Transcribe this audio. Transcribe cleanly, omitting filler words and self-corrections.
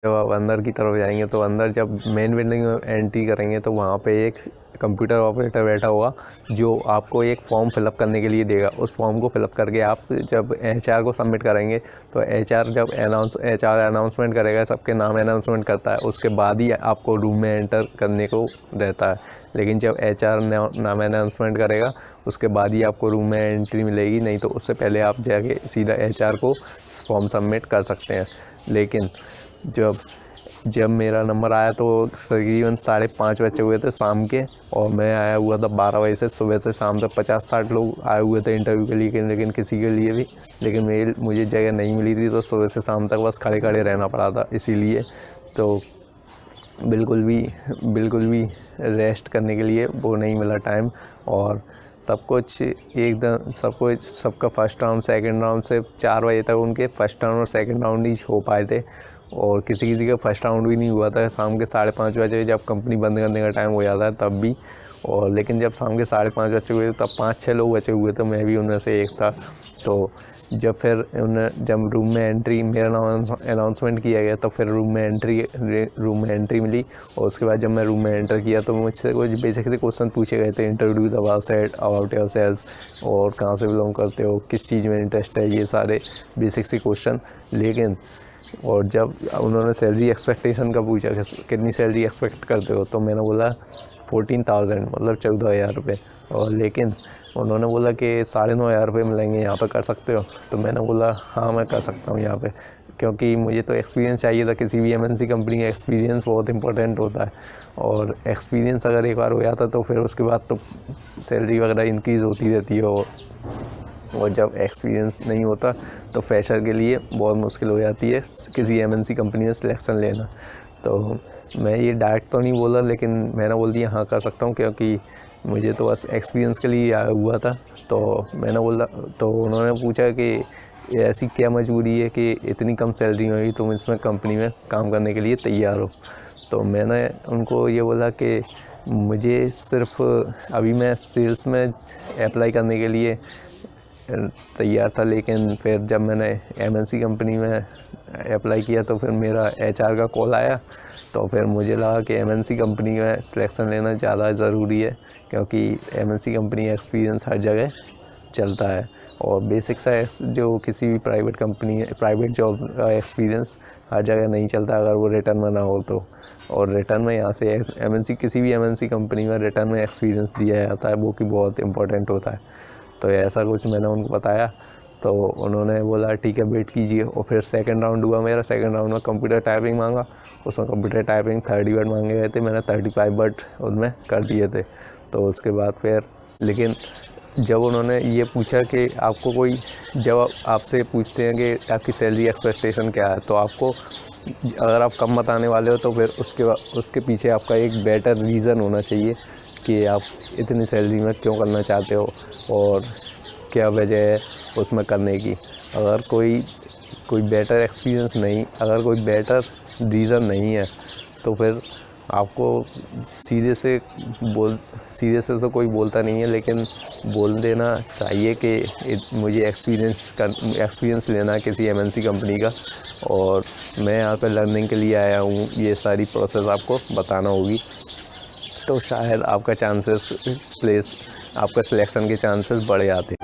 जब आप अंदर की तरफ जाएंगे तो अंदर जब मेन बिल्डिंग में एंट्री करेंगे तो वहाँ पे एक कंप्यूटर ऑपरेटर बैठा होगा जो आपको एक फॉर्म फिलअप करने के लिए देगा। उस फॉर्म को फिलअप करके आप जब एचआर को सबमिट करेंगे तो एचआर जब एचआर अनाउंसमेंट करेगा, सबके नाम अनाउंसमेंट करता है, उसके बाद ही आपको रूम में एंटर करने को रहता है। लेकिन जब एचआर नाम अनाउंसमेंट करेगा उसके बाद ही आपको रूम में एंट्री मिलेगी, नहीं तो उससे पहले आप जाके सीधा एचआर को फॉर्म सबमिट कर सकते हैं। लेकिन जब मेरा नंबर आया तो तकरीबन 5:30 बजे हुए थे शाम के, और मैं आया हुआ था 12 बजे से। सुबह से शाम तक 50-60 लोग आए हुए थे इंटरव्यू के लिए, लेकिन किसी के लिए भी लेकिन मुझे जगह नहीं मिली थी, तो सुबह से शाम तक बस खड़े खड़े रहना पड़ा था। इसीलिए तो बिल्कुल भी रेस्ट करने के लिए वो नहीं मिला टाइम। और सबका फर्स्ट राउंड सेकंड राउंड से 4 बजे तक उनके फर्स्ट राउंड और सेकंड राउंड ही हो पाए थे, और किसी का फर्स्ट राउंड भी नहीं हुआ था। शाम के 5:30 बजे जब कंपनी बंद करने का टाइम हो जाता है तब भी। और लेकिन जब शाम के 5:30 बजे हुए तब 5-6 लोग बचे हुए थे, मैं भी उनमें से एक था। तो जब जब रूम में एंट्री मेरा नाम अनाउंसमेंट किया गया तो फिर रूम में एंट्री मिली। और उसके बाद जब मैं रूम में एंटर किया तो मुझसे कुछ बेसिक से क्वेश्चन पूछे गए थे, इंट्रोड्यूस अबाउट योर सेल्फ, और कहाँ से बिलोंग करते हो, किस चीज़ में इंटरेस्ट है, ये सारे बेसिक से क्वेश्चन। लेकिन और जब उन्होंने सैलरी एक्सपेक्टेशन का पूछा कि कितनी सैलरी एक्सपेक्ट करते हो, तो मैंने बोला 14,000 मतलब 14,000 रुपये। और लेकिन उन्होंने बोला कि 9,500 रुपये मिलेंगे, यहाँ पर कर सकते हो। तो मैंने बोला हाँ मैं कर सकता हूँ यहाँ पे, क्योंकि मुझे तो एक्सपीरियंस चाहिए था। किसी भी एमएनसी कंपनी का एक्सपीरियंस बहुत इंपॉर्टेंट होता है, और एक्सपीरियंस अगर एक बार हो जाता तो फिर उसके बाद तो सैलरी वगैरह इंक्रीज़ होती रहती है। और जब एक्सपीरियंस नहीं होता तो फ्रेशर के लिए बहुत मुश्किल हो जाती है किसी एमएनसी कंपनी में सिलेक्शन लेना। तो मैं ये डायरेक्ट तो नहीं बोला, लेकिन मैंने बोल दिया हाँ कर सकता हूँ, क्योंकि मुझे तो बस एक्सपीरियंस के लिए आया हुआ था। तो मैंने बोला, तो उन्होंने पूछा कि ऐसी क्या मजबूरी है कि इतनी कम सैलरी में भी तुम इसमें कंपनी में काम करने के लिए तैयार हो। तो मैंने उनको ये बोला कि मुझे सिर्फ अभी मैं सेल्स में अप्लाई करने के लिए तैयार था, लेकिन फिर जब मैंने एमएनसी कंपनी में अप्लाई किया तो फिर मेरा एचआर का कॉल आया। तो फिर मुझे लगा कि एमएनसी कंपनी में सिलेक्शन लेना ज़्यादा ज़रूरी है, क्योंकि एमएनसी कंपनी एक्सपीरियंस हर जगह चलता है, और बेसिक सा जो किसी भी प्राइवेट जॉब का एक्सपीरियंस हर जगह नहीं चलता अगर वो रिटर्न में ना हो तो। और रिटर्न में यहाँ से किसी भी एमएनसी कंपनी में रिटर्न में एक्सपीरियंस दिया जाता है, वो कि बहुत इंपॉर्टेंट होता है। तो ऐसा कुछ मैंने उनको बताया, तो उन्होंने बोला ठीक है वेट कीजिए। और फिर सेकंड राउंड हुआ मेरा। सेकंड राउंड में कंप्यूटर टाइपिंग मांगा, उसमें कंप्यूटर टाइपिंग 30 वर्ड मांगे गए थे, मैंने 35 वर्ड उनमें कर दिए थे। तो उसके बाद फिर लेकिन जब उन्होंने ये पूछा कि जब आपसे पूछते हैं कि आपकी सैलरी एक्सपेक्टेशन क्या है, तो आपको अगर आप कम बताने वाले हो तो फिर उसके पीछे आपका एक बेटर रीज़न होना चाहिए कि आप इतनी सैलरी में क्यों करना चाहते हो और क्या वजह है उसमें करने की। अगर कोई बेटर एक्सपीरियंस नहीं, अगर कोई बेटर रीज़न नहीं है तो फिर आपको सीधे से तो कोई बोलता नहीं है, लेकिन बोल देना चाहिए कि मुझे एक्सपीरियंस लेना है किसी एमएनसी कंपनी का, और मैं यहाँ पर लर्निंग के लिए आया हूँ। ये सारी प्रोसेस आपको बताना होगी, तो शायद आपका सिलेक्शन के चांसेस बढ़ जाते।